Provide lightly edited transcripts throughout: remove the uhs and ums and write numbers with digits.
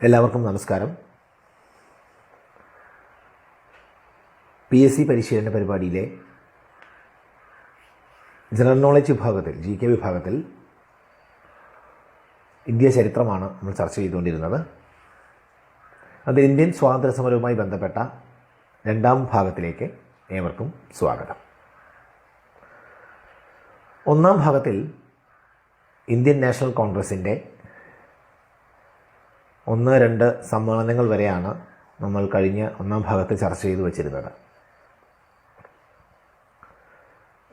എല്ലാവർക്കും നമസ്കാരം. PSC പരിശീലന പരിപാടിയിലെ ജനറൽ നോളജ് വിഭാഗത്തിൽ GK വിഭാഗത്തിൽ ഇന്ത്യ ചരിത്രമാണ് നമ്മൾ ചർച്ച ചെയ്തുകൊണ്ടിരുന്നത്. അത് ഇന്ത്യൻ സ്വാതന്ത്ര്യ സമരവുമായി ബന്ധപ്പെട്ട രണ്ടാം ഭാഗത്തിലേക്ക് ഏവർക്കും സ്വാഗതം. ഒന്നാം ഭാഗത്തിൽ ഇന്ത്യൻ നാഷണൽ കോൺഗ്രസിൻ്റെ 1-2 സമ്മേളനങ്ങൾ വരെയാണ് നമ്മൾ കഴിഞ്ഞ ഒന്നാം ഭാഗത്ത് ചർച്ച ചെയ്തു വച്ചിരുന്നത്.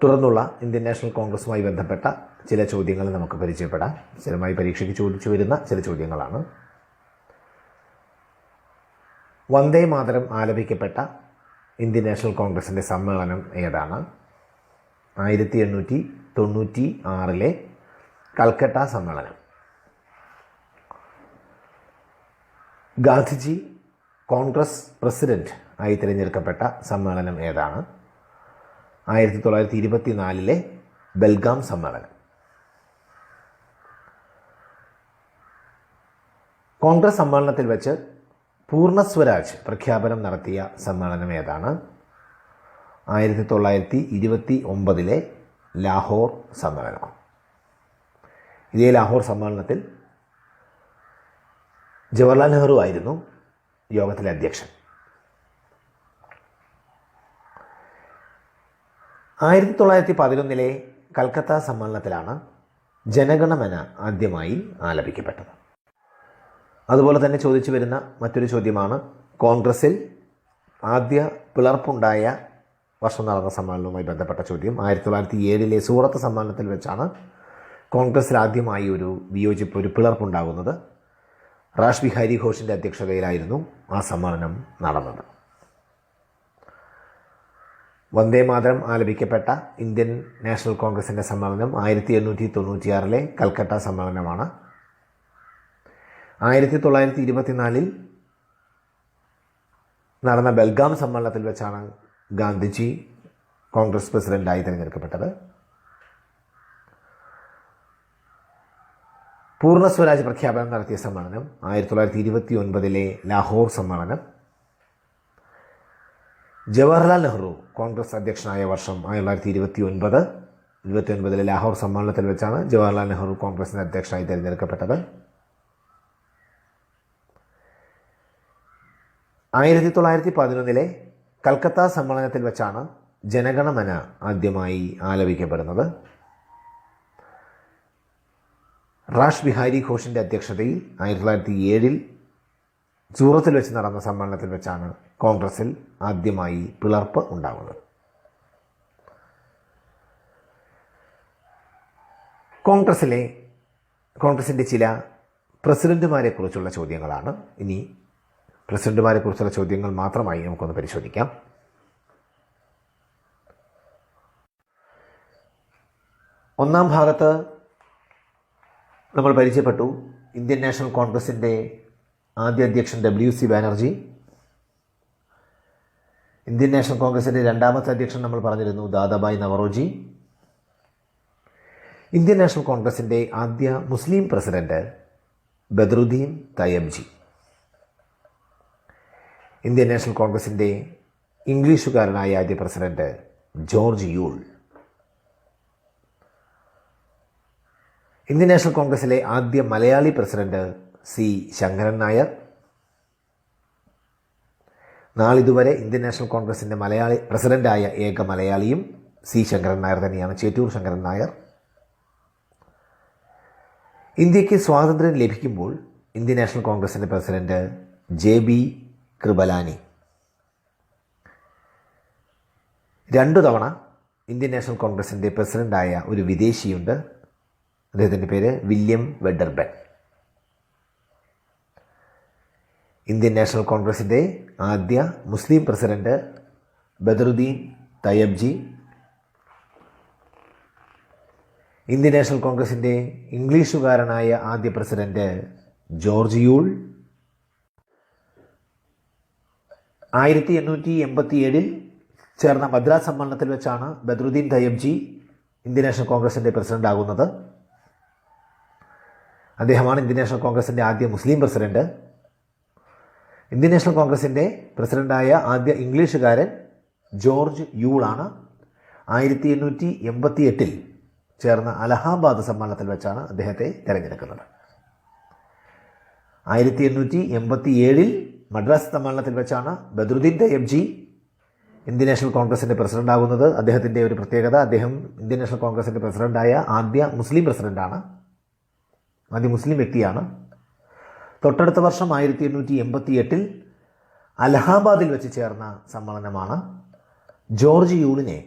തുടർന്നുള്ള ഇന്ത്യൻ നാഷണൽ കോൺഗ്രസുമായി ബന്ധപ്പെട്ട ചില ചോദ്യങ്ങൾ നമുക്ക് പരിചയപ്പെടാം. സ്ഥിരമായി പരീക്ഷയ്ക്ക് ചോദിച്ചു വരുന്ന ചില ചോദ്യങ്ങളാണ്. വന്ദേ മാതരം ആലപിക്കപ്പെട്ട ഇന്ത്യൻ നാഷണൽ കോൺഗ്രസിൻ്റെ സമ്മേളനം ഏതാണ്? 1896 കൽക്കട്ട സമ്മേളനം. ഗാന്ധിജി കോൺഗ്രസ് പ്രസിഡന്റ് ആയി തിരഞ്ഞെടുക്കപ്പെട്ട സമ്മേളനം ഏതാണ്? 1924 ബെൽഗാം സമ്മേളനം. കോൺഗ്രസ് സമ്മേളനത്തിൽ വെച്ച് പൂർണ്ണ സ്വരാജ് പ്രഖ്യാപനം നടത്തിയ സമ്മേളനം ഏതാണ്? 1929 ലാഹോർ സമ്മേളനം. ഇതേ ലാഹോർ സമ്മേളനത്തിൽ ജവഹർലാൽ നെഹ്റു ആയിരുന്നു യോഗത്തിലെ അധ്യക്ഷൻ. 1911 കൽക്കത്ത സമ്മേളനത്തിലാണ് ജനഗണമന ആദ്യമായി ആലപിക്കപ്പെട്ടത്. അതുപോലെ തന്നെ ചോദിച്ചു വരുന്ന മറ്റൊരു ചോദ്യമാണ് കോൺഗ്രസിൽ ആദ്യ പിളർപ്പുണ്ടായ വർഷം നടന്ന സമ്മേളനവുമായി ബന്ധപ്പെട്ട ചോദ്യം. 1907 സൂറത്ത് സമ്മേളനത്തിൽ വെച്ചാണ് കോൺഗ്രസിൽ ആദ്യമായി ഒരു വിയോജിപ്പ്, ഒരു പിളർപ്പുണ്ടാകുന്നത്. റാഷ് ബിഹാരി ഘോഷിൻ്റെ അധ്യക്ഷതയിലായിരുന്നു ആ സമ്മേളനം നടന്നത്. വന്ദേ മാതരം ആലപിക്കപ്പെട്ട ഇന്ത്യൻ നാഷണൽ കോൺഗ്രസിൻ്റെ സമ്മേളനം 1896 കൽക്കട്ട സമ്മേളനമാണ്. 1924 നടന്ന ബെൽഗാം സമ്മേളനത്തിൽ വെച്ചാണ് ഗാന്ധിജി കോൺഗ്രസ് പ്രസിഡന്റായി തിരഞ്ഞെടുക്കപ്പെട്ടത്. പൂർണ്ണ സ്വരാജ് പ്രഖ്യാപനം നടത്തിയ സമ്മേളനം 1929 ലാഹോർ സമ്മേളനം. ജവഹർലാൽ നെഹ്റു കോൺഗ്രസ് അധ്യക്ഷനായ വർഷം 1929 ലാഹോർ സമ്മേളനത്തിൽ വെച്ചാണ് ജവഹർലാൽ നെഹ്റു കോൺഗ്രസിൻ്റെ അധ്യക്ഷനായി തിരഞ്ഞെടുക്കപ്പെട്ടത്. 1911 കൽക്കത്ത സമ്മേളനത്തിൽ വെച്ചാണ് ജനഗണമന ആദ്യമായി ആലപിക്കപ്പെടുന്നത്. റാഷ് ബിഹാരി ഘോഷിൻ്റെ അധ്യക്ഷതയിൽ 1907 സൂറത്തിൽ വെച്ച് നടന്ന സമ്മേളനത്തിൽ വെച്ചാണ് കോൺഗ്രസിൽ ആദ്യമായി പിളർപ്പ് ഉണ്ടാകുന്നത്. കോൺഗ്രസിൻ്റെ ചില പ്രസിഡന്റുമാരെ കുറിച്ചുള്ള ചോദ്യങ്ങളാണ്. ഇനി പ്രസിഡന്റുമാരെ കുറിച്ചുള്ള ചോദ്യങ്ങൾ മാത്രമായി നമുക്കൊന്ന് പരിശോധിക്കാം. ഒന്നാം ഭാഗത്ത് നമ്മൾ പരിചയപ്പെട്ടു ഇന്ത്യൻ നാഷണൽ കോൺഗ്രസിൻ്റെ ആദ്യ അധ്യക്ഷൻ WC ബാനർജി. ഇന്ത്യൻ നാഷണൽ കോൺഗ്രസിൻ്റെ രണ്ടാമത്തെ അധ്യക്ഷൻ നമ്മൾ പറഞ്ഞിരുന്നു ദാദാഭായ് നവറോജി. ഇന്ത്യൻ നാഷണൽ കോൺഗ്രസിൻ്റെ ആദ്യ മുസ്ലിം പ്രസിഡന്റ് ബദറുദ്ദീൻ തയ്യബ്ജി. ഇന്ത്യൻ നാഷണൽ കോൺഗ്രസിൻ്റെ ഇംഗ്ലീഷുകാരനായ ആദ്യ president George Yule. Indian national കോൺഗ്രസിലെ ആദ്യ മലയാളി പ്രസിഡന്റ് C. ശങ്കരൻ നായർ. നാളിതുവരെ ഇന്ത്യൻ നാഷണൽ കോൺഗ്രസിൻ്റെ പ്രസിഡന്റായ ഏക മലയാളിയും C. ശങ്കരൻ നായർ തന്നെയാണ്, ചേറ്റൂർ ശങ്കരൻ നായർ. ഇന്ത്യക്ക് സ്വാതന്ത്ര്യം ലഭിക്കുമ്പോൾ ഇന്ത്യൻ നാഷണൽ കോൺഗ്രസിൻ്റെ പ്രസിഡന്റ് JB കൃപലാനി. 2 തവണ ഇന്ത്യൻ നാഷണൽ കോൺഗ്രസിൻ്റെ പ്രസിഡന്റായ ഒരു വിദേശിയുണ്ട്. അദ്ദേഹത്തിൻ്റെ പേര് വില്യം വെഡർബൻ. ഇന്ത്യൻ നാഷണൽ കോൺഗ്രസിൻ്റെ ആദ്യ മുസ്ലിം പ്രസിഡന്റ് ബദറുദ്ദീൻ തയ്യബ്ജി. ഇന്ത്യൻ നാഷണൽ കോൺഗ്രസിൻ്റെ ഇംഗ്ലീഷുകാരനായ ആദ്യ പ്രസിഡന്റ് ജോർജ് യൂൾ. 1887 ചേർന്ന മദ്രാസ് സമ്മേളനത്തിൽ വെച്ചാണ് ബദറുദ്ദീൻ തയ്യബ്ജി ഇന്ത്യൻ നാഷണൽ കോൺഗ്രസിൻ്റെ പ്രസിഡന്റ് ആകുന്നത്. അദ്ദേഹമാണ് ഇന്ത്യൻ നാഷണൽ കോൺഗ്രസിൻ്റെ ആദ്യ മുസ്ലിം പ്രസിഡന്റ്. ഇന്ത്യൻ നാഷണൽ കോൺഗ്രസിൻ്റെ പ്രസിഡൻ്റായ ആദ്യ ഇംഗ്ലീഷുകാരൻ ജോർജ് യൂളാണ്. 1888 ചേർന്ന അലഹാബാദ് സമ്മേളനത്തിൽ വെച്ചാണ് അദ്ദേഹത്തെ തിരഞ്ഞെടുക്കുന്നത്. 1887 മദ്രാസ് സമ്മേളനത്തിൽ വെച്ചാണ് ബദ്രുദ്ദീൻ തയ്യബ്ജി ഇന്ത്യൻ നാഷണൽ കോൺഗ്രസിൻ്റെ പ്രസിഡൻ്റാകുന്നത്. അദ്ദേഹത്തിൻ്റെ ഒരു പ്രത്യേകത, അദ്ദേഹം ഇന്ത്യൻ നാഷണൽ കോൺഗ്രസിൻ്റെ പ്രസിഡൻ്റായ ആദ്യ മുസ്ലിം പ്രസിഡൻ്റാണ്, ആദ്യ മുസ്ലിം വ്യക്തിയാണ്. തൊട്ടടുത്ത വർഷം 1888 അലഹാബാദിൽ വെച്ച് ചേർന്ന സമ്മേളനമാണ് ജോർജ് യൂളിനെ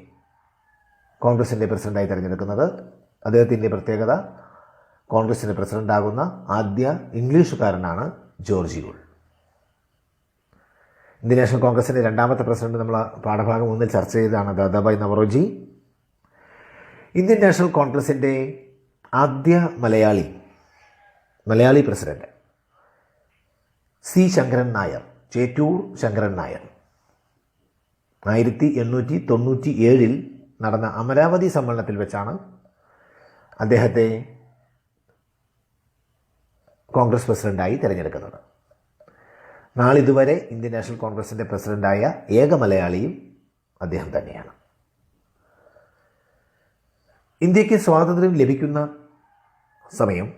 കോൺഗ്രസിൻ്റെ പ്രസിഡൻ്റായി തിരഞ്ഞെടുക്കുന്നത്. അദ്ദേഹത്തിൻ്റെ പ്രത്യേകത, കോൺഗ്രസിൻ്റെ പ്രസിഡൻ്റാകുന്ന ആദ്യ ഇംഗ്ലീഷുകാരനാണ് ജോർജ് യൂൾ. ഇന്ത്യൻ നാഷണൽ കോൺഗ്രസിൻ്റെ രണ്ടാമത്തെ പ്രസിഡന്റ് നമ്മൾ പാഠഭാഗം 1 ചർച്ച ചെയ്തതാണ്, ദാദാഭായ് നവറോജി. ഇന്ത്യൻ നാഷണൽ കോൺഗ്രസിൻ്റെ ആദ്യ മലയാളി പ്രസിഡന്റ് സി ശങ്കരൻ നായർ, ചേറ്റൂർ ശങ്കരൻ നായർ. 1897 നടന്ന അമരാവതി സമ്മേളനത്തിൽ വെച്ചാണ് അദ്ദേഹത്തെ കോൺഗ്രസ് പ്രസിഡൻ്റായി തിരഞ്ഞെടുക്കുന്നത്. നാളിതുവരെ ഇന്ത്യൻ നാഷണൽ കോൺഗ്രസിൻ്റെ പ്രസിഡൻ്റായ ഏക മലയാളിയും അദ്ദേഹം തന്നെയാണ്. ഇന്ത്യക്ക് സ്വാതന്ത്ര്യം ലഭിക്കുന്ന സമയം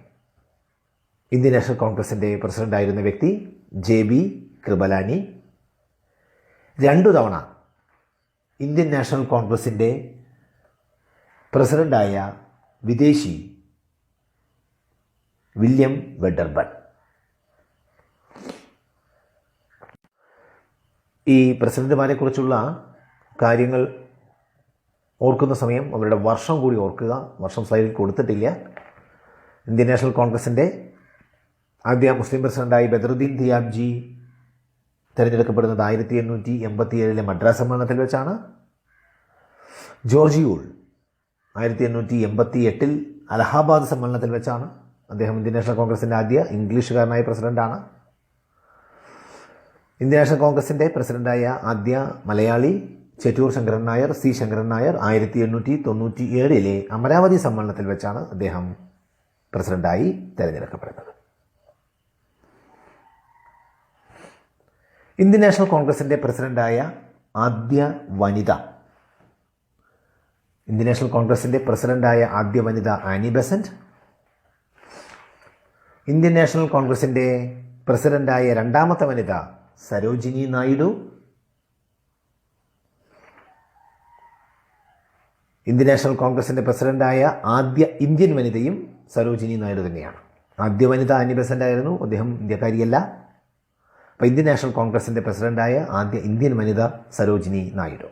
ഇന്ത്യൻ നാഷണൽ കോൺഗ്രസിൻ്റെ പ്രസിഡൻ്റായിരുന്ന വ്യക്തി JB കൃപലാനി 2 തവണ ഇന്ത്യൻ നാഷണൽ കോൺഗ്രസിൻ്റെ പ്രസിഡൻ്റായ വിദേശി വില്യം വെഡർബൺ. ഈ പ്രസിഡന്റുമാരെ കുറിച്ചുള്ള കാര്യങ്ങൾ ഓർക്കുന്ന സമയം അവരുടെ വർഷം കൂടി ഓർക്കുക. വർഷം സ്ലൈഡിൽ കൊടുത്തിട്ടില്ല. ഇന്ത്യൻ നാഷണൽ കോൺഗ്രസിൻ്റെ ആദ്യ മുസ്ലിം പ്രസിഡന്റായി ബദ്രുദ്ദീൻ തയ്യബ്ജി തിരഞ്ഞെടുക്കപ്പെടുന്നത് 1887 മദ്രാസ് സമ്മേളനത്തിൽ വെച്ചാണ്. ജോർജ് യൂൾ 1888 അലഹാബാദ് സമ്മേളനത്തിൽ വെച്ചാണ്. അദ്ദേഹം ഇന്ത്യൻ നാഷണൽ കോൺഗ്രസിൻ്റെ ആദ്യ ഇംഗ്ലീഷുകാരനായ പ്രസിഡന്റാണ്. ഇന്ത്യൻ നാഷണൽ കോൺഗ്രസിൻ്റെ പ്രസിഡന്റായ ആദ്യ മലയാളി ചേറ്റൂർ ശങ്കരൻ നായർ, സി ശങ്കരൻ നായർ 1897 അമരാവതി സമ്മേളനത്തിൽ വെച്ചാണ് അദ്ദേഹം പ്രസിഡന്റായി തിരഞ്ഞെടുക്കപ്പെടുന്നത്. ഇന്ത്യൻ നാഷണൽ കോൺഗ്രസിൻ്റെ പ്രസിഡന്റായ ആദ്യ വനിത, ഇന്ത്യൻ നാഷണൽ കോൺഗ്രസിൻ്റെ പ്രസിഡന്റായ ആദ്യ വനിത ആനി ബെസന്റ്. ഇന്ത്യൻ നാഷണൽ കോൺഗ്രസിൻ്റെ പ്രസിഡന്റായ രണ്ടാമത്തെ വനിത സരോജിനി നായിഡു. ഇന്ത്യൻ നാഷണൽ കോൺഗ്രസിൻ്റെ പ്രസിഡന്റായ ആദ്യ ഇന്ത്യൻ വനിതയും സരോജിനി നായിഡു തന്നെയാണ്. ആദ്യ വനിത ആനി ബെസന്റ് ആയിരുന്നു, അദ്ദേഹം ഇന്ത്യക്കാരിയല്ല. അപ്പോൾ ഇന്ത്യൻ നാഷണൽ കോൺഗ്രസിൻ്റെ പ്രസിഡന്റായ ആദ്യ ഇന്ത്യൻ വനിത സരോജിനി നായിഡു.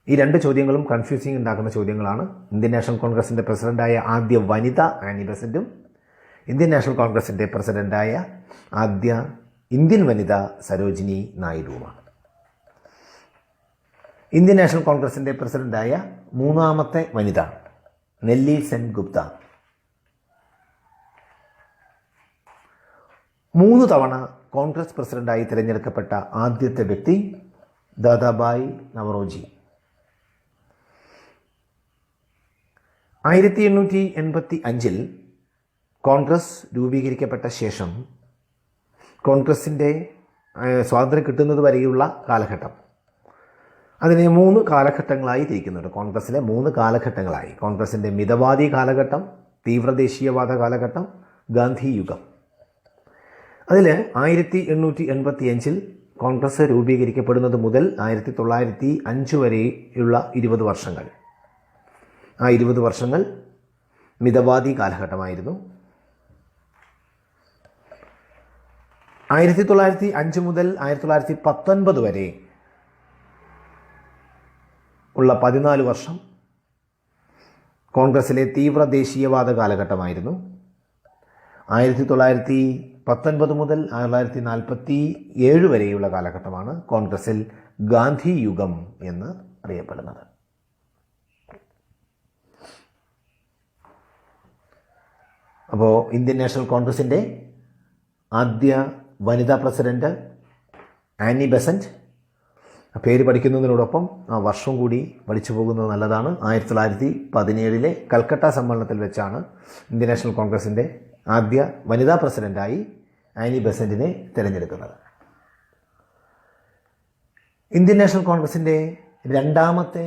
ഈ 2 ചോദ്യങ്ങളും കൺഫ്യൂസിങ് ഉണ്ടാക്കുന്ന ചോദ്യങ്ങളാണ്. ഇന്ത്യൻ നാഷണൽ കോൺഗ്രസിൻ്റെ പ്രസിഡന്റായ ആദ്യ വനിത ആനി ബെസന്റും ഇന്ത്യൻ നാഷണൽ കോൺഗ്രസിൻ്റെ പ്രസിഡന്റായ ആദ്യ ഇന്ത്യൻ വനിത സരോജിനി നായിഡുവുമാണ്. ഇന്ത്യൻ നാഷണൽ കോൺഗ്രസിൻ്റെ പ്രസിഡന്റായ മൂന്നാമത്തെ വനിത നെല്ലി സെൻ ഗുപ്ത. 3 തവണ കോൺഗ്രസ് പ്രസിഡന്റായി തിരഞ്ഞെടുക്കപ്പെട്ട ആദ്യത്തെ വ്യക്തി ദാദാഭായ് നവറോജി. 1885 കോൺഗ്രസ് രൂപീകരിക്കപ്പെട്ട ശേഷം കോൺഗ്രസിൻ്റെ സ്വാതന്ത്ര്യം കിട്ടുന്നത് വരെയുള്ള കാലഘട്ടം, അതിനെ 3 കാലഘട്ടങ്ങളായി തിരിക്കുന്നുണ്ട്. കോൺഗ്രസിലെ 3 കാലഘട്ടങ്ങളായി. കോൺഗ്രസിൻ്റെ മിതവാദി കാലഘട്ടം, തീവ്രദേശീയവാദ കാലഘട്ടം, ഗാന്ധി യുഗം. അതിൽ 1885 കോൺഗ്രസ് രൂപീകരിക്കപ്പെടുന്നത് മുതൽ 1905 വരെയുള്ള 20 വർഷങ്ങൾ, ആ 20 വർഷങ്ങൾ മിതവാദി കാലഘട്ടമായിരുന്നു. 1905 മുതൽ 1919 വരെ ഉള്ള 14 വർഷം കോൺഗ്രസിലെ തീവ്ര ദേശീയവാദ കാലഘട്ടമായിരുന്നു. 1919 മുതൽ 1947 വരെയുള്ള കാലഘട്ടമാണ് കോൺഗ്രസിൽ ഗാന്ധി യുഗം എന്ന് അറിയപ്പെടുന്നത്. അപ്പോൾ ഇന്ത്യൻ നാഷണൽ കോൺഗ്രസിൻ്റെ ആദ്യ വനിതാ പ്രസിഡന്റ് ആനി ബെസന്റ്. പേര് പഠിക്കുന്നതിനോടൊപ്പം ആ വർഷം കൂടി പഠിച്ചു പോകുന്നത് നല്ലതാണ്. 1917 കൽക്കട്ട സമ്മേളനത്തിൽ വെച്ചാണ് ഇന്ത്യൻ നാഷണൽ കോൺഗ്രസിൻ്റെ ആദ്യ വനിതാ പ്രസിഡന്റായി ആനി ബെസന്റിനെ തിരഞ്ഞെടുക്കുന്നത്. ഇന്ത്യൻ നാഷണൽ കോൺഗ്രസിൻ്റെ രണ്ടാമത്തെ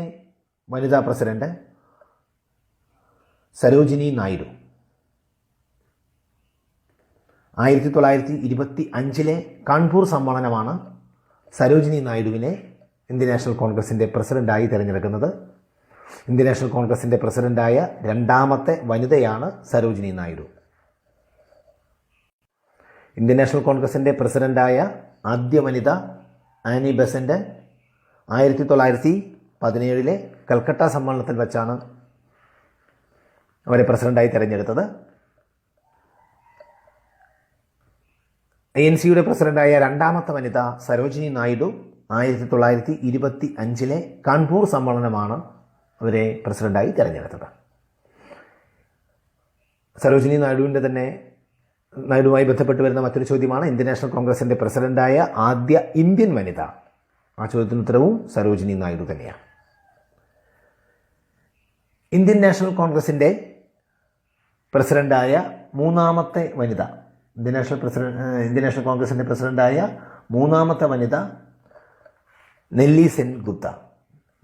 വനിതാ പ്രസിഡന്റ് സരോജിനി നായിഡു. 1925 കാൺപൂർ സമ്മേളനമാണ് സരോജിനി നായിഡുവിനെ ഇന്ത്യൻ നാഷണൽ കോൺഗ്രസിൻ്റെ പ്രസിഡന്റായി തിരഞ്ഞെടുക്കുന്നത്. ഇന്ത്യൻ നാഷണൽ കോൺഗ്രസിൻ്റെ പ്രസിഡന്റായ രണ്ടാമത്തെ വനിതയാണ് സരോജിനി നായിഡു. ഇന്ത്യൻ നാഷണൽ കോൺഗ്രസിൻ്റെ പ്രസിഡന്റായ ആദ്യ വനിത ആനി ബെസന്റ് 1917 കൽക്കട്ട സമ്മേളനത്തിൽ വെച്ചാണ് അവരെ പ്രസിഡന്റായി തിരഞ്ഞെടുത്തത്. ANC പ്രസിഡന്റായ രണ്ടാമത്തെ വനിത സരോജിനി നായിഡു 1925 കാൺപൂർ സമ്മേളനമാണ് അവരെ പ്രസിഡന്റായി തിരഞ്ഞെടുത്തത്. സരോജിനി നായിഡുവുമായി ബന്ധപ്പെട്ട് വരുന്ന മറ്റൊരു ചോദ്യമാണ് ഇന്ത്യൻ നാഷണൽ കോൺഗ്രസിൻ്റെ പ്രസിഡന്റായ ആദ്യ ഇന്ത്യൻ വനിത. ആ ചോദ്യത്തിന് ഉത്തരവും സരോജിനി നായിഡു തന്നെയാണ്. ഇന്ത്യൻ നാഷണൽ കോൺഗ്രസിൻ്റെ പ്രസിഡന്റായ മൂന്നാമത്തെ വനിത, ഇന്ത്യൻ നാഷണൽ കോൺഗ്രസിൻ്റെ പ്രസിഡന്റായ മൂന്നാമത്തെ വനിത നെല്ലി സെൻ ഗുപ്ത.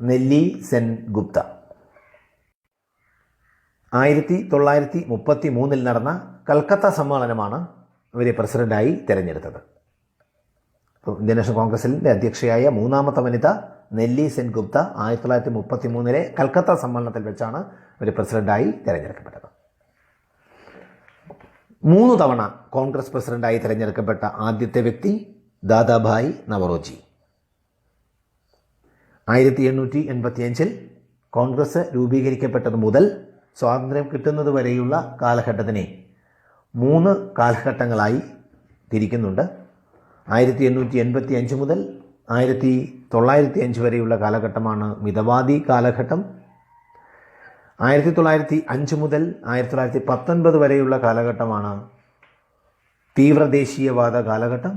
1933 നടന്ന കൽക്കത്ത സമ്മേളനമാണ് ഇവരെ പ്രസിഡന്റായി തിരഞ്ഞെടുത്തത്. ഇന്ത്യൻ നാഷണൽ കോൺഗ്രസിൻ്റെ അധ്യക്ഷയായ മൂന്നാമത്തെ വനിത നെല്ലി സെൻ ഗുപ്ത 1933 കൽക്കത്ത സമ്മേളനത്തിൽ വെച്ചാണ് ഇവർ പ്രസിഡന്റായി തിരഞ്ഞെടുക്കപ്പെട്ടത്. 3 തവണ കോൺഗ്രസ് പ്രസിഡന്റായി തിരഞ്ഞെടുക്കപ്പെട്ട ആദ്യത്തെ വ്യക്തി ദാദാഭായ് നവറോജി. 1885 കോൺഗ്രസ് രൂപീകരിക്കപ്പെട്ടത് മുതൽ സ്വാതന്ത്ര്യം കിട്ടുന്നത് വരെയുള്ള കാലഘട്ടത്തിനെ 3 കാലഘട്ടങ്ങളായി തിരിക്കുന്നുണ്ട്. 1885 മുതൽ 1905 വരെയുള്ള കാലഘട്ടമാണ് മിതവാദി കാലഘട്ടം. 1905 മുതൽ 1919 വരെയുള്ള കാലഘട്ടമാണ് തീവ്രദേശീയവാദ കാലഘട്ടം.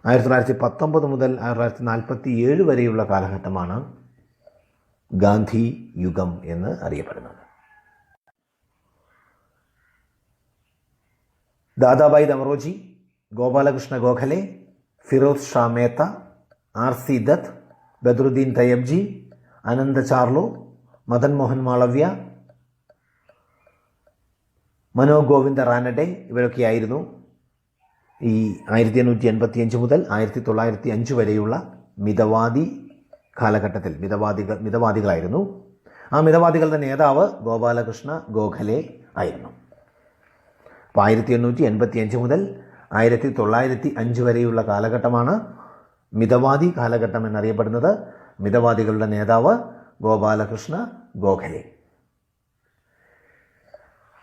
1919 മുതൽ 1947 വരെയുള്ള കാലഘട്ടമാണ് ഗാന്ധി യുഗം എന്ന് അറിയപ്പെടുന്നത്. ദാദാഭായ് നവറോജി, ഗോപാലകൃഷ്ണ ഗോഖലെ, ഫിറോസ് ഷാ മേത്ത, RC ദത്ത്, ബദ്രുദ്ദീൻ തയ്യബ്ജി, അനന്ത ചാർലോ, മദൻ മോഹൻ മാളവ്യ, മനോഗോവിന്ദ റാനഡെ ഇവരൊക്കെയായിരുന്നു ഈ 1885 മുതൽ 1905 വരെയുള്ള മിതവാദി കാലഘട്ടത്തിൽ മിതവാദികളായിരുന്നു. ആ മിതവാദികളുടെ നേതാവ് ഗോപാലകൃഷ്ണ ഗോഖലെ ആയിരുന്നു. അപ്പോൾ 1885 മുതൽ 1905 വരെയുള്ള കാലഘട്ടമാണ് മിതവാദി കാലഘട്ടം എന്നറിയപ്പെടുന്നത്. മിതവാദികളുടെ നേതാവ് ഗോപാലകൃഷ്ണ ഗോഖലെ.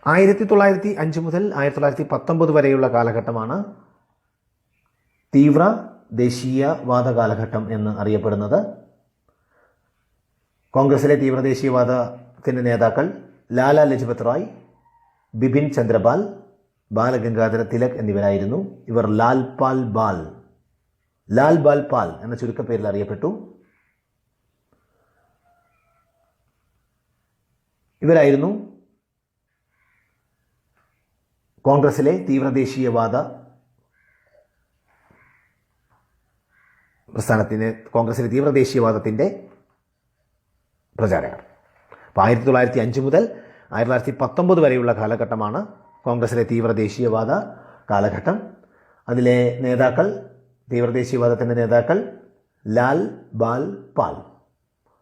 1905 മുതൽ 1919 വരെയുള്ള കാലഘട്ടമാണ് തീവ്ര ദേശീയവാദ കാലഘട്ടം എന്ന് അറിയപ്പെടുന്നത്. കോൺഗ്രസിലെ തീവ്രദേശീയവാദത്തിൻ്റെ നേതാക്കൾ ലാലാ ലജ്പത് റായ്, ബിപിൻ ചന്ദ്രപാൽ, ബാലഗംഗാധര തിലക് എന്നിവരായിരുന്നു. ഇവർ ലാൽ ബാൽ പാൽ എന്ന ചുരുക്കപ്പേരിൽ അറിയപ്പെട്ടു. ഇവരായിരുന്നു കോൺഗ്രസിലെ തീവ്രദേശീയവാദ കോൺഗ്രസിലെ തീവ്രദേശീയവാദത്തിൻ്റെ പ്രചാരകർ. അപ്പോൾ 1905 മുതൽ 1919 വരെയുള്ള കാലഘട്ടമാണ് കോൺഗ്രസിലെ തീവ്രദേശീയവാദ കാലഘട്ടം. അതിലെ നേതാക്കൾ, തീവ്രദേശീയവാദത്തിൻ്റെ നേതാക്കൾ ലാൽ ബാൽ പാൽ,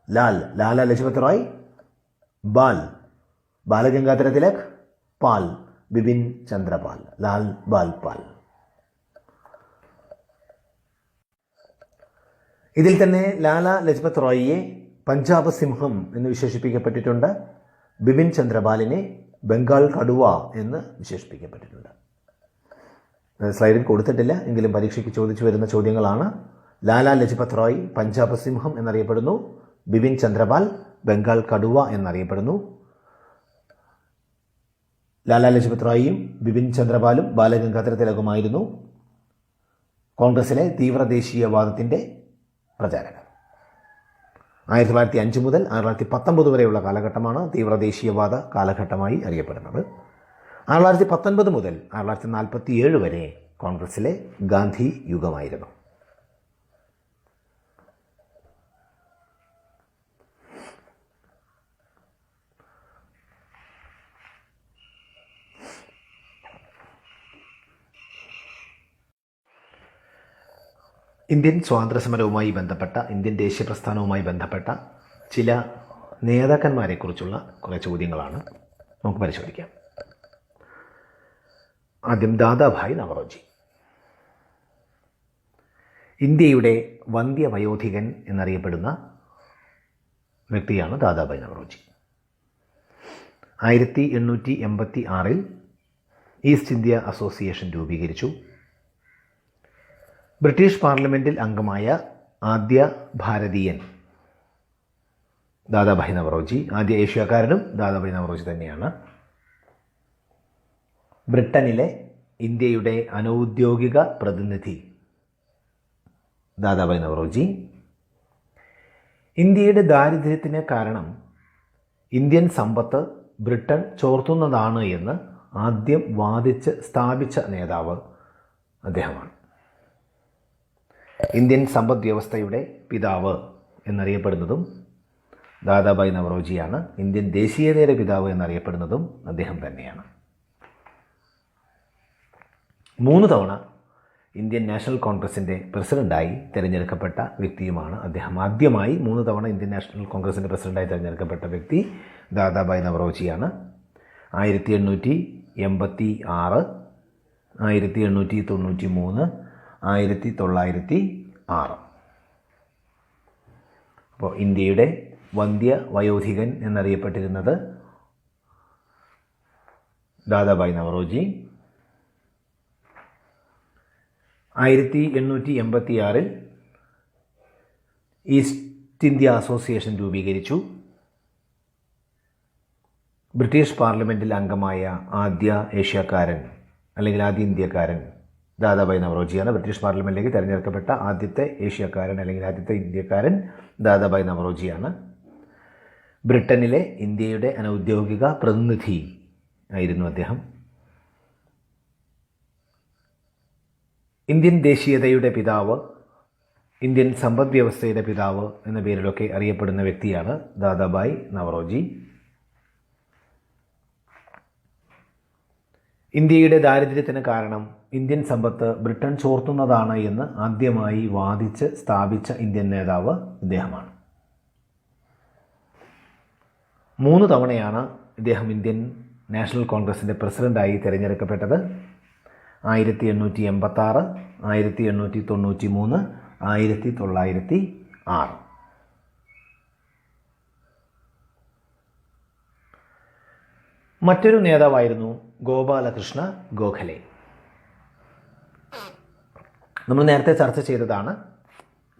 ലാലാ ലജ്പത് റായ്, ബാലഗംഗാധര തിലക്, പാൽ ബിപിൻ ചന്ദ്രപാൽ, ലാൽ ബാൽ പാൽ. ഇതിൽ തന്നെ ലാലാ ലജ്പത് റായിയെ പഞ്ചാബ് സിംഹം എന്ന് വിശേഷിപ്പിക്കപ്പെട്ടിട്ടുണ്ട്. ബിപിൻ ചന്ദ്രപാലിനെ ബംഗാൾ കടുവ എന്ന് വിശേഷിപ്പിക്കപ്പെട്ടിട്ടുണ്ട്. സ്ലൈഡിൽ കൊടുത്തിട്ടില്ല, എങ്കിലും പരീക്ഷയ്ക്ക് ചോദിച്ചു വരുന്ന ചോദ്യങ്ങളാണ്. ലാലാ ലജ്പത് റായ് പഞ്ചാബ് സിംഹം എന്നറിയപ്പെടുന്നു. ബിപിൻ ചന്ദ്രപാൽ ബംഗാൾ കടുവ എന്നറിയപ്പെടുന്നു. ലാലാ ലജ്പത് റായിയും ബിപിൻ ചന്ദ്രപാലും ബാലഗംഗാധര തിലകുമായിരുന്നു കോൺഗ്രസിലെ തീവ്രദേശീയവാദത്തിൻ്റെ പ്രചാരകർ. 1905 മുതൽ 1919 വരെയുള്ള കാലഘട്ടമാണ് തീവ്രദേശീയവാദ കാലഘട്ടമായി അറിയപ്പെടുന്നത്. 1919 മുതൽ 1947 വരെ കോൺഗ്രസിലെ ഗാന്ധി യുഗമായിരുന്നു. ഇന്ത്യൻ സ്വാതന്ത്ര്യസമരവുമായി ബന്ധപ്പെട്ട, ഇന്ത്യൻ ദേശീയ പ്രസ്ഥാനവുമായി ബന്ധപ്പെട്ട ചില നേതാക്കന്മാരെക്കുറിച്ചുള്ള കുറേ ചോദ്യങ്ങളാണ് നമുക്ക് പരിശോധിക്കാം. ആദ്യം ദാദാഭായ് നവറോജി. ഇന്ത്യയുടെ വന്ധ്യവയോധികൻ എന്നറിയപ്പെടുന്ന വ്യക്തിയാണ് Dadabhai Naoroji. 1886 East India Association രൂപീകരിച്ചു. ബ്രിട്ടീഷ് പാർലമെൻറ്റിൽ അംഗമായ ആദ്യ ഭാരതീയൻ ദാദാഭായ് നവറോജി. ആദ്യ ഏഷ്യക്കാരനും ദാദാഭായ് നവറോജി തന്നെയാണ്. ബ്രിട്ടനിലെ ഇന്ത്യയുടെ അനൗദ്യോഗിക പ്രതിനിധി ദാദാഭായ് നവറോജി. ഇന്ത്യയുടെ ദാരിദ്ര്യത്തിന് കാരണം ഇന്ത്യൻ സമ്പത്ത് ബ്രിട്ടൻ ചോർത്തുന്നതാണ് എന്ന് ആദ്യം വാദിച്ച് സ്ഥാപിച്ച നേതാവ് അദ്ദേഹമാണ്. ഇന്ത്യൻ സമ്പദ് വ്യവസ്ഥയുടെ പിതാവ് എന്നറിയപ്പെടുന്നതും ദാദാഭായ് നവറോജിയാണ്. ഇന്ത്യൻ ദേശീയതയുടെ പിതാവ് എന്നറിയപ്പെടുന്നതും അദ്ദേഹം തന്നെയാണ്. 3 തവണ ഇന്ത്യൻ നാഷണൽ കോൺഗ്രസിൻ്റെ പ്രസിഡൻ്റായി തിരഞ്ഞെടുക്കപ്പെട്ട വ്യക്തിയുമാണ് അദ്ദേഹം. ആദ്യമായി 3 തവണ ഇന്ത്യൻ നാഷണൽ കോൺഗ്രസിൻ്റെ പ്രസിഡൻ്റായി തിരഞ്ഞെടുക്കപ്പെട്ട വ്യക്തി ദാദാഭായ് നവറോജിയാണ്. 1886, 1893, 1906. അപ്പോൾ ഇന്ത്യയുടെ വന്ധ്യവയോധികൻ എന്നറിയപ്പെട്ടിരുന്നത് Dadabhai Naoroji. 1886 East India Association രൂപീകരിച്ചു. ബ്രിട്ടീഷ് പാർലമെൻറ്റിൽ അംഗമായ ആദ്യ ഏഷ്യക്കാരൻ അല്ലെങ്കിൽ ആദ്യ ഇന്ത്യക്കാരൻ ദാദാഭായ് നവറോജിയാണ്. ബ്രിട്ടീഷ് പാർലമെൻറ്റിലേക്ക് തിരഞ്ഞെടുക്കപ്പെട്ട ആദ്യത്തെ ഏഷ്യക്കാരൻ അല്ലെങ്കിൽ ആദ്യത്തെ ഇന്ത്യക്കാരൻ ദാദാഭായ് നവറോജിയാണ്. ബ്രിട്ടനിലെ ഇന്ത്യയുടെ അനൗദ്യോഗിക പ്രതിനിധി ആയിരുന്നു അദ്ദേഹം. ഇന്ത്യൻ ദേശീയതയുടെ പിതാവ്, ഇന്ത്യൻ സമ്പദ് വ്യവസ്ഥയുടെ പിതാവ് എന്ന പേരിലൊക്കെ അറിയപ്പെടുന്ന വ്യക്തിയാണ് ദാദാഭായ് നവറോജി. ഇന്ത്യയുടെ ദാരിദ്ര്യത്തിന് കാരണം ഇന്ത്യൻ സമ്പത്ത് ബ്രിട്ടൻ ചോർത്തുന്നതാണ് എന്ന് ആദ്യമായി വാദിച്ച് സ്ഥാപിച്ച ഇന്ത്യൻ നേതാവ് ഇദ്ദേഹമാണ്. 3 തവണയാണ് ഇദ്ദേഹം ഇന്ത്യൻ നാഷണൽ കോൺഗ്രസിൻ്റെ പ്രസിഡൻ്റായി തിരഞ്ഞെടുക്കപ്പെട്ടത്. 1886, 1893, 1906. മറ്റൊരു നേതാവായിരുന്നു ഗോപാലകൃഷ്ണ ഗോഖലെ. നമ്മൾ നേരത്തെ ചർച്ച ചെയ്തതാണ്.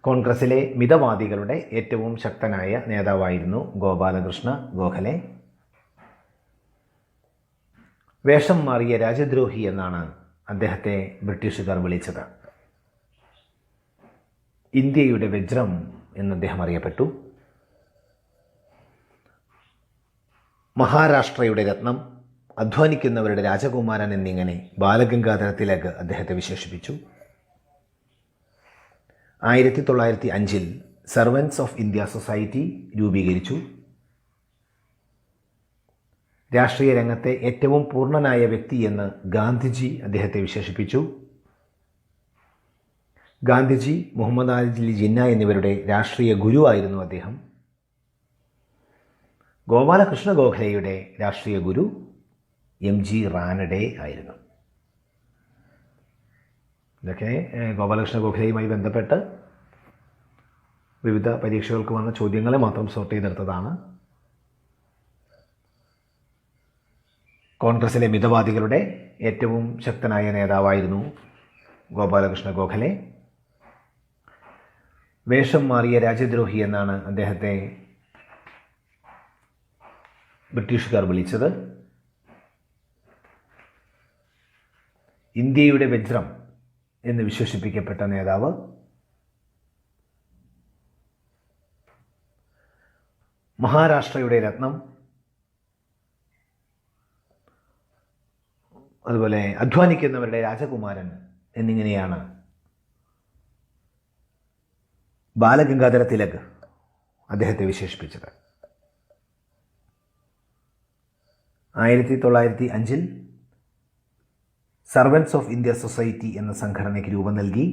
കോൺഗ്രസിലെ മിതവാദികളുടെ ഏറ്റവും ശക്തനായ നേതാവായിരുന്നു ഗോപാലകൃഷ്ണ ഗോഖലെ. വേഷം മാറിയ രാജ്യദ്രോഹി എന്നാണ് അദ്ദേഹത്തെ ബ്രിട്ടീഷുകാർ വിളിച്ചത്. ഇന്ത്യയുടെ വജ്രം എന്ന് അദ്ദേഹം അറിയപ്പെട്ടു. മഹാരാഷ്ട്രയുടെ രത്നം, അധ്വാനിക്കുന്നവരുടെ രാജകുമാരൻ എന്നിങ്ങനെ ബാലഗംഗാധര തിലക് അദ്ദേഹത്തെ വിശേഷിപ്പിച്ചു. 1905 സർവൻസ് ഓഫ് ഇന്ത്യ സൊസൈറ്റി രൂപീകരിച്ചു. രാഷ്ട്രീയ രംഗത്തെ ഏറ്റവും പൂർണ്ണനായ വ്യക്തിയെന്ന് ഗാന്ധിജി അദ്ദേഹത്തെ വിശേഷിപ്പിച്ചു. ഗാന്ധിജി, മുഹമ്മദ് അലി ജിന്ന എന്നിവരുടെ രാഷ്ട്രീയ ഗുരുവായിരുന്നു അദ്ദേഹം. ഗോപാലകൃഷ്ണ ഗോഖലെയുടെ രാഷ്ട്രീയ ഗുരു MG റാനഡെ ആയിരുന്നു. ഇതൊക്കെ ഗോപാലകൃഷ്ണ ഗോഖലെയുമായി ബന്ധപ്പെട്ട് വിവിധ പരീക്ഷകൾക്ക് വന്ന ചോദ്യങ്ങളെ മാത്രം സോർട്ട് ചെയ്തെടുത്തതാണ്. കോൺഗ്രസിലെ മിതവാദികളുടെ ഏറ്റവും ശക്തനായ നേതാവായിരുന്നു ഗോപാലകൃഷ്ണ ഗോഖലെ. വേഷം മാറിയ രാജ്യദ്രോഹി എന്നാണ് അദ്ദേഹത്തെ ബ്രിട്ടീഷുകാർ വിളിച്ചത്. ഇന്ത്യയുടെ വജ്രം എന്ന് വിശേഷിപ്പിക്കപ്പെട്ട നേതാവ് മഹാരാഷ്ട്രയുടെ രത്നം, അതുപോലെ അധ്വാനിക്കുന്നവരുടെ രാജകുമാരൻ എന്നിങ്ങനെയാണ് ബാലഗംഗാധര തിലക് അദ്ദേഹത്തെ വിശേഷിപ്പിച്ചത്. 1905 സർവൻസ് ഓഫ് ഇന്ത്യ സൊസൈറ്റി എന്ന സംഘടനയ്ക്ക് രൂപം നൽകി.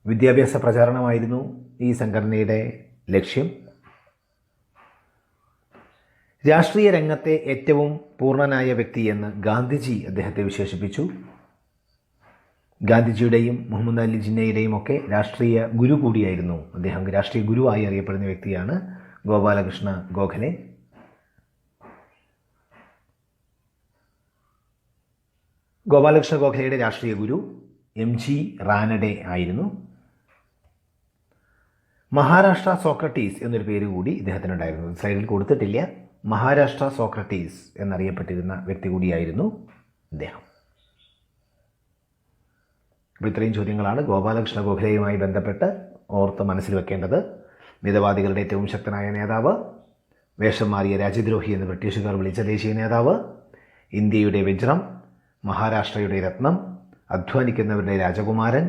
വിദ്യാഭ്യാസ പ്രചാരണമായിരുന്നു ഈ സംഘടനയുടെ ലക്ഷ്യം. രാഷ്ട്രീയ രംഗത്തെ ഏറ്റവും പൂർണ്ണനായ വ്യക്തിയെന്ന് ഗാന്ധിജി അദ്ദേഹത്തെ വിശേഷിപ്പിച്ചു. ഗാന്ധിജിയുടെയും മുഹമ്മദ് അലി ജിന്നയുടെയും ഒക്കെ രാഷ്ട്രീയ ഗുരു കൂടിയായിരുന്നു അദ്ദേഹം. രാഷ്ട്രീയ ഗുരുവായി അറിയപ്പെടുന്ന വ്യക്തിയാണ് ഗോപാലകൃഷ്ണ ഗോഖലെ. ഗോപാലകൃഷ്ണ ഗോഖലെയുടെ രാഷ്ട്രീയ ഗുരു MG റാനഡെ ആയിരുന്നു. മഹാരാഷ്ട്ര സോക്രട്ടീസ് എന്നൊരു പേര് കൂടി ഇദ്ദേഹത്തിനുണ്ടായിരുന്നു. സ്ലൈഡിൽ കൊടുത്തിട്ടില്ല. മഹാരാഷ്ട്ര സോക്രട്ടീസ് എന്നറിയപ്പെട്ടിരുന്ന വ്യക്തി കൂടിയായിരുന്നു ഇദ്ദേഹം. അപ്പോൾ ഇത്രയും ചോദ്യങ്ങളാണ് ഗോപാലകൃഷ്ണ ഗോഖലെയുമായി ബന്ധപ്പെട്ട് ഓർത്ത് മനസ്സിൽ വെക്കേണ്ടത്. മിതവാദികളുടെ ഏറ്റവും ശക്തനായ നേതാവ്, വേഷം മാറിയ രാജ്യദ്രോഹി എന്ന് ബ്രിട്ടീഷുകാർ വിളിച്ച ദേശീയ നേതാവ്, ഇന്ത്യയുടെ വജ്രം, മഹാരാഷ്ട്രയുടെ രത്നം, അധ്വാനിക്കുന്നവരുടെ രാജകുമാരൻ,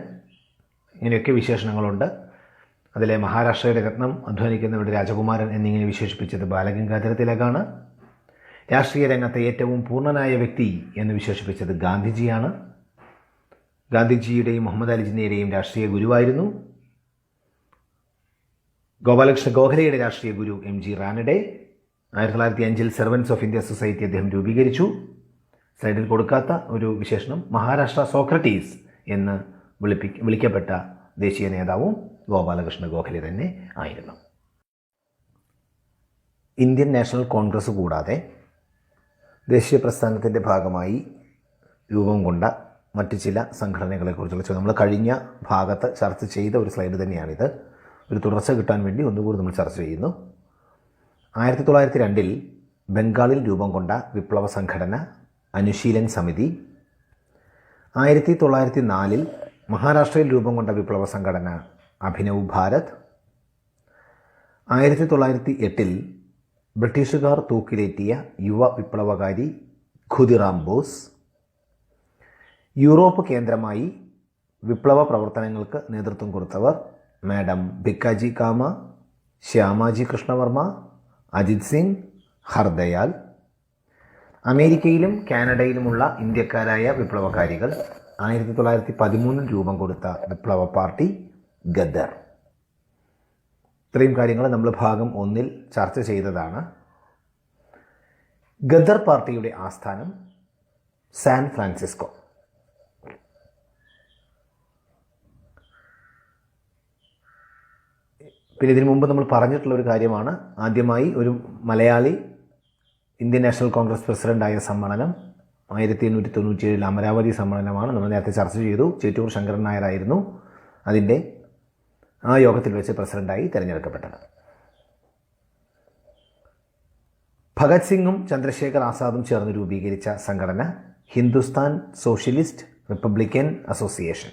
ഇങ്ങനെയൊക്കെ വിശേഷണങ്ങളുണ്ട്. അതിലെ മഹാരാഷ്ട്രയുടെ രത്നം, അധ്വാനിക്കുന്നവരുടെ രാജകുമാരൻ എന്നിങ്ങനെ വിശേഷിപ്പിച്ചത് ബാലഗംഗാധര തിലകാണ്. രാഷ്ട്രീയ രംഗത്തെ ഏറ്റവും പൂർണ്ണനായ വ്യക്തി എന്ന് വിശേഷിപ്പിച്ചത് ഗാന്ധിജിയാണ്. ഗാന്ധിജിയുടെയും മുഹമ്മദ് അലി ജിന്നയുടെയും രാഷ്ട്രീയ ഗുരുവായിരുന്നു. ഗോപാലകൃഷ്ണ ഗോഖലെയുടെ രാഷ്ട്രീയ ഗുരു MG Ranade. 1905 servants of India society അദ്ദേഹം രൂപീകരിച്ചു. സൈഡിൽ കൊടുക്കാത്ത ഒരു വിശേഷണം, മഹാരാഷ്ട്ര സോക്രട്ടീസ് എന്ന് വിളിക്കപ്പെട്ട ദേശീയ നേതാവും ഗോപാലകൃഷ്ണ ഗോഖലെ തന്നെ ആയിരുന്നു. ഇന്ത്യൻ നാഷണൽ കോൺഗ്രസ് കൂടാതെ ദേശീയ പ്രസ്ഥാനത്തിൻ്റെ ഭാഗമായി രൂപം കൊണ്ട മറ്റ് ചില സംഘടനകളെക്കുറിച്ചുള്ള നമ്മൾ കഴിഞ്ഞ ഭാഗത്ത് ചർച്ച ചെയ്ത ഒരു സ്ലൈഡ് തന്നെയാണിത്. ഒരു തുടർച്ച കിട്ടാൻ വേണ്ടി ഒന്നുകൂടി നമ്മൾ ചർച്ച ചെയ്യുന്നു. 1902 ബംഗാളിൽ രൂപം കൊണ്ട വിപ്ലവ സംഘടന അനുശീലൻ സമിതി. 1904 മഹാരാഷ്ട്രയിൽ രൂപം കൊണ്ട വിപ്ലവ സംഘടന അഭിനവ് ഭാരത്. 1908 ബ്രിട്ടീഷുകാർ തൂക്കിലേറ്റിയ യുവ വിപ്ലവകാരി ഖുദിറാം ബോസ്. യൂറോപ്പ് കേന്ദ്രമായി വിപ്ലവ പ്രവർത്തനങ്ങൾക്ക് നേതൃത്വം കൊടുത്തവർ മാഡം ഭിക്കാജി കാമ, ശ്യാമാജി കൃഷ്ണവർമ്മ, അജിത് സിംഗ്, ഹർദയാൽ. അമേരിക്കയിലും കാനഡയിലുമുള്ള ഇന്ത്യക്കാരായ വിപ്ലവകാരികൾ. 1913 രൂപം കൊടുത്ത വിപ്ലവ പാർട്ടി ഗദർ. ഇത്രയും കാര്യങ്ങൾ നമ്മൾ ഭാഗം 1 ചർച്ച ചെയ്തതാണ്. ഗദർ പാർട്ടിയുടെ ആസ്ഥാനം സാൻ ഫ്രാൻസിസ്കോ. പിന്നെ ഇതിനു മുമ്പ് നമ്മൾ പറഞ്ഞിട്ടുള്ള ഒരു കാര്യമാണ്, ആദ്യമായി ഒരു മലയാളി ഇന്ത്യൻ നാഷണൽ കോൺഗ്രസ് പ്രസിഡൻ്റായ സമ്മേളനം 1897 അമരാവതി സമ്മേളനമാണ്. നമ്മൾ നേരത്തെ ചർച്ച ചെയ്തു. ചേറ്റൂർ ശങ്കരൻ നായരായിരുന്നു അതിൻ്റെ ആ യോഗത്തിൽ വെച്ച് പ്രസിഡൻ്റായി തിരഞ്ഞെടുക്കപ്പെട്ടത്. ഭഗത് സിംഗും ചന്ദ്രശേഖർ ആസാദും ചേർന്ന് രൂപീകരിച്ച സംഘടന Hindustan Socialist Republican Association.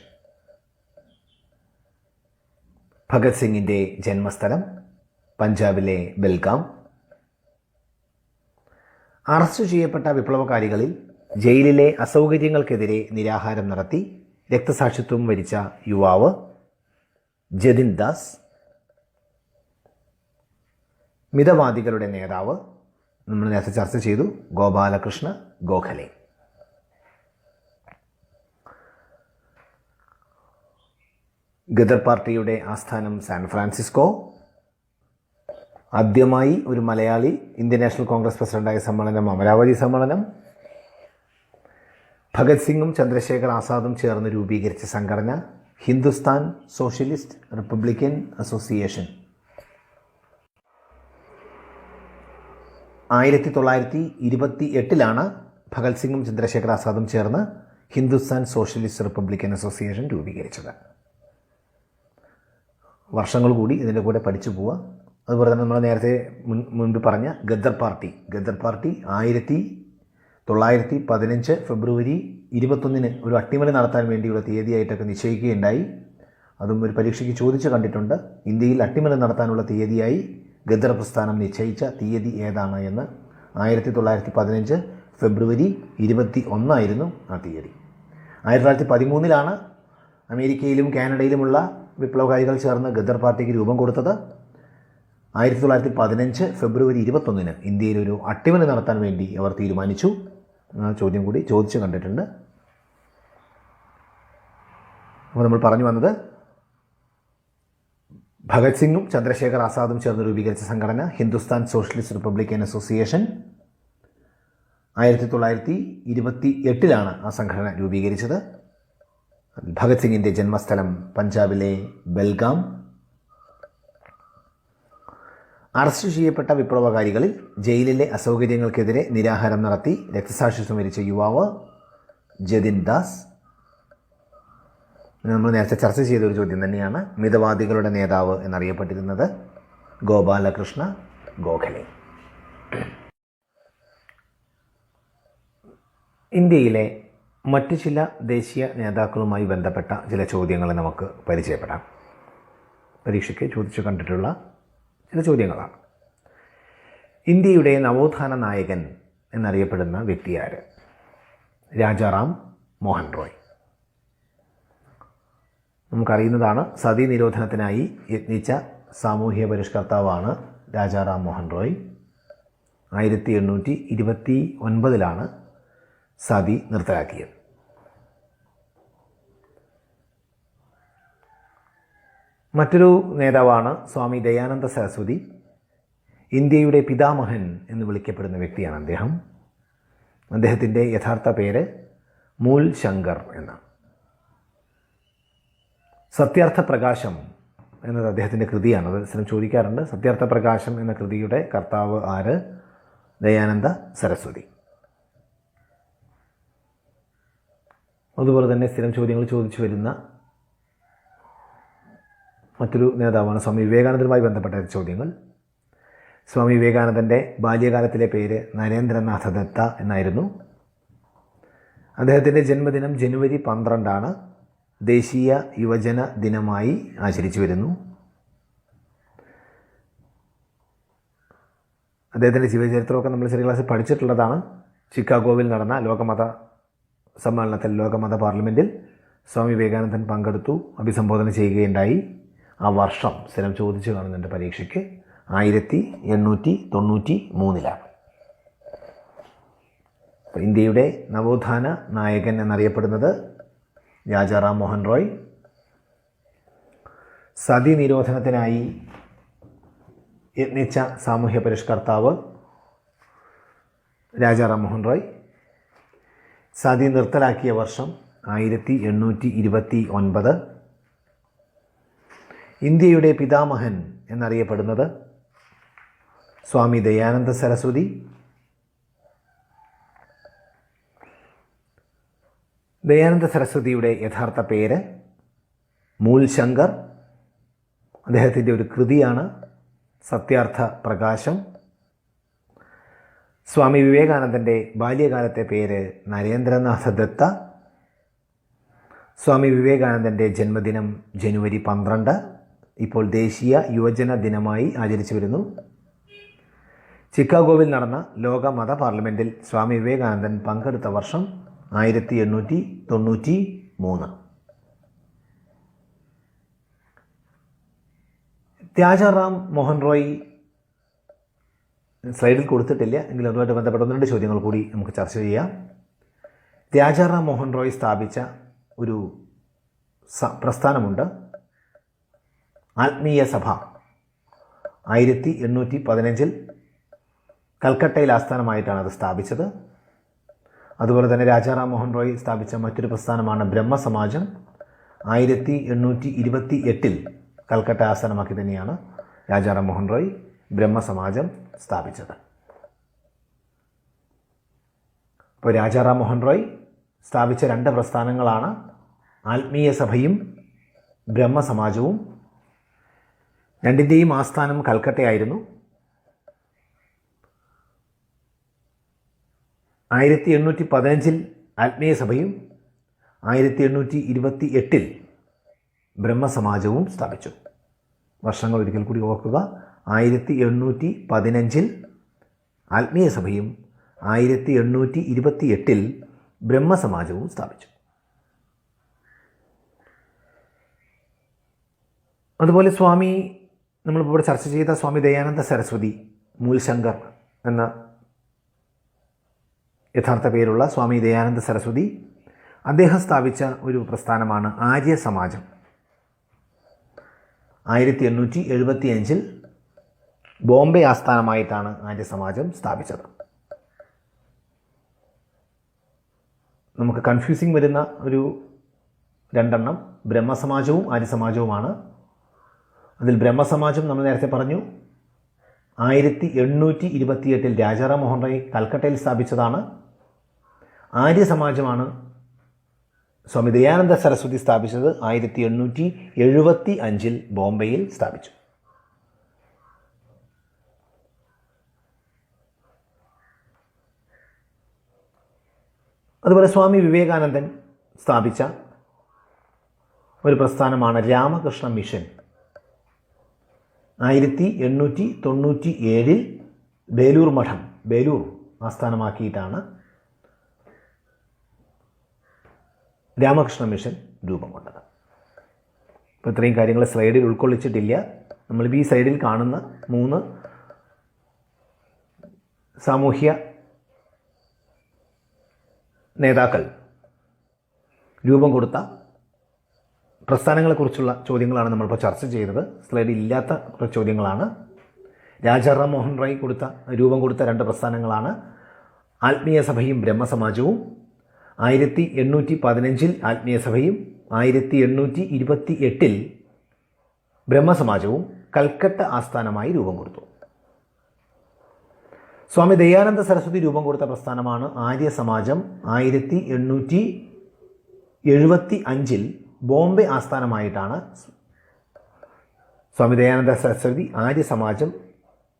Bhagat സിംഗിൻ്റെ ജന്മസ്ഥലം പഞ്ചാബിലെ ബെൽഗാം. അറസ്റ്റ് ചെയ്യപ്പെട്ട വിപ്ലവകാരികളിൽ ജയിലിലെ അസൗകര്യങ്ങൾക്കെതിരെ നിരാഹാരം നടത്തി രക്തസാക്ഷിത്വം വരിച്ച യുവാവ് ജതിൻ ദാസ്. മിതവാദികളുടെ നേതാവ് നമ്മൾ നേരത്തെ ചർച്ച ചെയ്തു, ഗോപാലകൃഷ്ണ ഗോഖലെ. ഗദർ പാർട്ടിയുടെ ആസ്ഥാനം സാൻ ഫ്രാൻസിസ്കോ. ആദ്യമായി ഒരു മലയാളി ഇന്ത്യൻ നാഷണൽ കോൺഗ്രസ് പ്രസിഡന്റായ സമ്മേളനം അമരാവതി സമ്മേളനം. ഭഗത് സിംഗും ചന്ദ്രശേഖർ ആസാദും ചേർന്ന് രൂപീകരിച്ച സംഘടന Hindustan Socialist Republican association. 1928 Bhagat സിംഗും ചന്ദ്രശേഖർ ആസാദും ചേർന്ന് ഹിന്ദുസ്ഥാൻ സോഷ്യലിസ്റ്റ് റിപ്പബ്ലിക്കൻ അസോസിയേഷൻ രൂപീകരിച്ചത്. വർഷങ്ങൾ കൂടി ഇതിൻ്റെ കൂടെ പഠിച്ചു പോവുക. അതുപോലെ തന്നെ നമ്മൾ നേരത്തെ മുൻപ് പറഞ്ഞ ഗദർ പാർട്ടി 1915 ഫെബ്രുവരി 21 ഒരു അട്ടിമറി നടത്താൻ വേണ്ടിയുള്ള തീയതിയായിട്ടൊക്കെ നിശ്ചയിക്കുകയുണ്ടായി. അതും ഒരു പരീക്ഷയ്ക്ക് ചോദിച്ചു കണ്ടിട്ടുണ്ട്. ഇന്ത്യയിൽ അട്ടിമറി നടത്താനുള്ള തീയതിയായി ഗദർ പ്രസ്ഥാനം നിശ്ചയിച്ച തീയതി ഏതാണ് എന്ന്. 1915 ഫെബ്രുവരി 21 ആ തീയതി. 1913 അമേരിക്കയിലും കാനഡയിലുമുള്ള വിപ്ലവകാരികൾ ചേർന്ന് ഗദർ പാർട്ടിക്ക് രൂപം കൊടുത്തത്. 1915 ഫെബ്രുവരി 21 ഇന്ത്യയിലൊരു അട്ടിമറി നടത്താൻ വേണ്ടി അവർ തീരുമാനിച്ചു. ചോദ്യം കൂടി ചോദിച്ചു കണ്ടിട്ടുണ്ട്. അപ്പോൾ നമ്മൾ പറഞ്ഞു വന്നത് ഭഗത് സിംഗും ചന്ദ്രശേഖർ ആസാദും ചേർന്ന് രൂപീകരിച്ച സംഘടന ഹിന്ദുസ്ഥാൻ സോഷ്യലിസ്റ്റ് റിപ്പബ്ലിക്കൻ അസോസിയേഷൻ. 1928 ആ സംഘടന രൂപീകരിച്ചത്. ഭഗത് സിംഗിൻ്റെ ജന്മസ്ഥലം പഞ്ചാബിലെ ബെൽഗാം. അറസ്റ്റ് ചെയ്യപ്പെട്ട വിപ്ലവകാരികളിൽ ജയിലിലെ അസൗകര്യങ്ങൾക്കെതിരെ നിരാഹാരം നടത്തി രക്തസാക്ഷിത്വം വരിച്ച യുവാവ് ജതിൻ ദാസ്. നമ്മൾ നേരത്തെ ചർച്ച ചെയ്തൊരു ചോദ്യം തന്നെയാണ്. മിതവാദികളുടെ നേതാവ് എന്നറിയപ്പെട്ടിരുന്നത് ഗോപാലകൃഷ്ണ ഗോഖലെ. ഇന്ത്യയിലെ മറ്റ് ചില ദേശീയ നേതാക്കളുമായി ബന്ധപ്പെട്ട ചില ചോദ്യങ്ങളെ നമുക്ക് പരിചയപ്പെടാം. പരീക്ഷയ്ക്ക് ചോദിച്ചു കണ്ടിട്ടുള്ള ചില ചോദ്യങ്ങളാണ്. ഇന്ത്യയുടെ നവോത്ഥാന നായകൻ എന്നറിയപ്പെടുന്ന വ്യക്തി ആര്? രാജാറാം മോഹൻ റോയ്. നമുക്കറിയുന്നതാണ്, സതി നിരോധനത്തിനായി യത്നിച്ച സാമൂഹ്യ പരിഷ്കർത്താവാണ് രാജാറാം മോഹൻ റോയ്. 1829 സതി നിർത്തലാക്കിയത്. മറ്റൊരു നേതാവാണ് സ്വാമി ദയാനന്ദ സരസ്വതി. ഇന്ത്യയുടെ പിതാമഹൻ എന്ന് വിളിക്കപ്പെടുന്ന വ്യക്തിയാണ് അദ്ദേഹം. അദ്ദേഹത്തിൻ്റെ യഥാർത്ഥ പേര് മൂൽ ശങ്കർ എന്നാണ്. സത്യാർത്ഥ പ്രകാശം എന്നത് അദ്ദേഹത്തിൻ്റെ കൃതിയാണ്. അത് സ്ഥിരം ചോദിക്കാറുണ്ട്. സത്യാർത്ഥ പ്രകാശം എന്ന കൃതിയുടെ കർത്താവ് ആര്? ദയാനന്ദ സരസ്വതി. അതുപോലെ തന്നെ സ്ഥിരം ചോദ്യങ്ങൾ ചോദിച്ചു വരുന്ന മറ്റൊരു നേതാവാണ് സ്വാമി വിവേകാനന്ദനുമായി ബന്ധപ്പെട്ട ചോദ്യങ്ങൾ. സ്വാമി വിവേകാനന്ദൻ്റെ ബാല്യകാലത്തിലെ പേര് നരേന്ദ്രനാഥ ദത്ത എന്നായിരുന്നു. അദ്ദേഹത്തിൻ്റെ ജന്മദിനം ജനുവരി 12 ദേശീയ യുവജന ദിനമായി ആചരിച്ചു വരുന്നു. അദ്ദേഹത്തിൻ്റെ ജീവചരിത്രമൊക്കെ നമ്മൾ ചെറിയ ക്ലാസ്സിൽ പഠിച്ചിട്ടുള്ളതാണ്. ചിക്കാഗോവിൽ നടന്ന ലോകമത സമ്മേളനത്തിൽ, ലോകമത പാർലമെൻറ്റിൽ സ്വാമി വിവേകാനന്ദൻ പങ്കെടുത്തു, അഭിസംബോധന ചെയ്യുകയുണ്ടായി. ആ വർഷം സ്ഥിരം ചോദിച്ചു കാണുന്നുണ്ട് പരീക്ഷയ്ക്ക്. 1893. ഇന്ത്യയുടെ നവോത്ഥാന നായകൻ എന്നറിയപ്പെടുന്നത് രാജാറാം മോഹൻ റോയ്. സതി നിരോധനത്തിനായി യത്നിച്ച സാമൂഹ്യ പരിഷ്കർത്താവ് രാജാറാം മോഹൻ റോയ്. സതി നിർത്തലാക്കിയ വർഷം 1829. ഇന്ത്യയുടെ പിതാമഹൻ എന്നറിയപ്പെടുന്നത് സ്വാമി ദയാനന്ദ സരസ്വതി. ദയാനന്ദ സരസ്വതിയുടെ യഥാർത്ഥ പേര് മൂൽ ശങ്കർ. അദ്ദേഹത്തിൻ്റെ ഒരു കൃതിയാണ് സത്യാർത്ഥ പ്രകാശം. സ്വാമി വിവേകാനന്ദൻ്റെ ബാല്യകാലത്തെ പേര് നരേന്ദ്രനാഥ ദത്ത. സ്വാമി വിവേകാനന്ദൻ്റെ ജന്മദിനം ജനുവരി 12 ഇപ്പോൾ ദേശീയ യുവജന ദിനമായി ആചരിച്ചു വരുന്നു. ചിക്കാഗോവിൽ നടന്ന ലോകമത പാർലമെൻറ്റിൽ സ്വാമി വിവേകാനന്ദൻ പങ്കെടുത്ത വർഷം 1893. രാജാറാം മോഹൻ റോയ് സ്ലൈഡിൽ കൊടുത്തിട്ടില്ല, എങ്കിലും അതുമായിട്ട് ബന്ധപ്പെട്ട 1-2 ചോദ്യങ്ങൾ കൂടി നമുക്ക് ചർച്ച ചെയ്യാം. രാജാറാം മോഹൻ റോയ് സ്ഥാപിച്ച ഒരു പ്രസ്ഥാനമുണ്ട്, ആത്മീയ സഭ. 1815 കൽക്കട്ടയിൽ ആസ്ഥാനമായിട്ടാണ് അത് സ്ഥാപിച്ചത്. അതുപോലെ തന്നെ രാജാറാം മോഹൻ റോയ് സ്ഥാപിച്ച മറ്റൊരു പ്രസ്ഥാനമാണ് ബ്രഹ്മസമാജം. 1828 കൽക്കട്ട ആസ്ഥാനമാക്കി തന്നെയാണ് രാജാറാം മോഹൻ റോയ് ബ്രഹ്മസമാജം സ്ഥാപിച്ചത്. അപ്പോൾ രാജാറാം മോഹൻ റോയ് സ്ഥാപിച്ച 2 പ്രസ്ഥാനങ്ങളാണ് ആത്മീയ സഭയും ബ്രഹ്മസമാജവും. രണ്ടിൻ്റെയും ആസ്ഥാനം കൽക്കട്ടയായിരുന്നു. 1815 ആത്മീയ സഭയും 1828 ബ്രഹ്മസമാജവും സ്ഥാപിച്ചു. വർഷങ്ങൾ ഒരിക്കൽ കൂടി ഓർക്കുക. 1815 ആത്മീയ സഭയും 1828 ബ്രഹ്മസമാജവും സ്ഥാപിച്ചു. അതുപോലെ നമ്മളിപ്പോൾ ഇവിടെ ചർച്ച ചെയ്ത സ്വാമി ദയാനന്ദ സരസ്വതി, മൂൽശങ്കർ എന്ന യഥാർത്ഥ പേരുള്ള സ്വാമി ദയാനന്ദ സരസ്വതി, അദ്ദേഹം സ്ഥാപിച്ച ഒരു പ്രസ്ഥാനമാണ് ആര്യ സമാജം. 1875 ബോംബെ ആസ്ഥാനമായിട്ടാണ് ആര്യ സമാജം സ്ഥാപിച്ചത്. നമുക്ക് കൺഫ്യൂസിങ് വരുന്ന ഒരു രണ്ടെണ്ണം ബ്രഹ്മസമാജവും ആര്യസമാജവുമാണ്. അതിൽ ബ്രഹ്മസമാജം നമ്മൾ നേരത്തെ പറഞ്ഞു 1828 രാജാറാം മോഹൻ റോയ് കൽക്കട്ടയിൽ സ്ഥാപിച്ചതാണ്. ആര്യസമാജമാണ് സ്വാമി ദയാനന്ദ സരസ്വതി സ്ഥാപിച്ചത്. 1875 ബോംബെയിൽ സ്ഥാപിച്ചു. അതുപോലെ സ്വാമി വിവേകാനന്ദൻ സ്ഥാപിച്ച ഒരു പ്രസ്ഥാനമാണ് രാമകൃഷ്ണ മിഷൻ. 1897 ബേലൂർ മഠം, ബേലൂർ ആസ്ഥാനമാക്കിയിട്ടാണ് രാമകൃഷ്ണ മിഷൻ രൂപം കൊണ്ടത്. ഇപ്പോൾ ഇത്രയും കാര്യങ്ങൾ സ്ലൈഡിൽ ഉൾക്കൊള്ളിച്ചിട്ടില്ല. നമ്മളിപ്പോൾ ഈ സൈഡിൽ കാണുന്ന 3 സാമൂഹ്യ നേതാക്കൾ രൂപം കൊടുത്ത പ്രസ്ഥാനങ്ങളെക്കുറിച്ചുള്ള ചോദ്യങ്ങളാണ് നമ്മളിപ്പോൾ ചർച്ച ചെയ്തത്. സ്ലൈഡിൽ ഇല്ലാത്ത കുറച്ച് ചോദ്യങ്ങളാണ്. രാജാറാം മോഹൻ റോയ് രൂപം കൊടുത്ത 2 പ്രസ്ഥാനങ്ങളാണ് ആത്മീയ സഭയും ബ്രഹ്മസമാജവും. 1815 ആത്മീയ സഭയും 1828 ബ്രഹ്മസമാജവും കൽക്കട്ട ആസ്ഥാനമായി രൂപം കൊടുത്തു. സ്വാമി ദയാനന്ദ സരസ്വതി രൂപം കൊടുത്ത പ്രസ്ഥാനമാണ് ആര്യ സമാജം. 1875 ബോംബെ ആസ്ഥാനമായിട്ടാണ് സ്വാമി ദയാനന്ദ സരസ്വതി ആര്യ സമാജം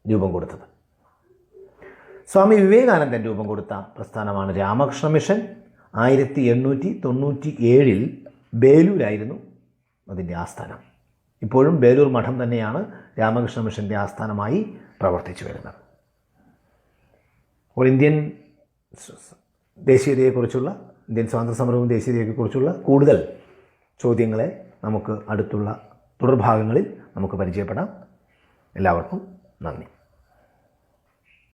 രൂപം കൊടുത്തത്. സ്വാമി വിവേകാനന്ദൻ രൂപം കൊടുത്ത പ്രസ്ഥാനമാണ് രാമകൃഷ്ണ മിഷൻ. 1897 ബേലൂരായിരുന്നു അതിൻ്റെ ആസ്ഥാനം. ഇപ്പോഴും ബേലൂർ മഠം തന്നെയാണ് രാമകൃഷ്ണ മിഷൻ്റെ ആസ്ഥാനമായി പ്രവർത്തിച്ചു വരുന്നത്. അപ്പോൾ ഇന്ത്യൻ ദേശീയതയെക്കുറിച്ചുള്ള, ഇന്ത്യൻ സ്വാതന്ത്ര്യ സമരവും ദേശീയതയെക്കുറിച്ചുള്ള കൂടുതൽ ചോദ്യങ്ങളെ നമുക്ക് അടുത്തുള്ള തുടർഭാഗങ്ങളിൽ നമുക്ക് പരിചയപ്പെടാം. എല്ലാവർക്കും നന്ദി.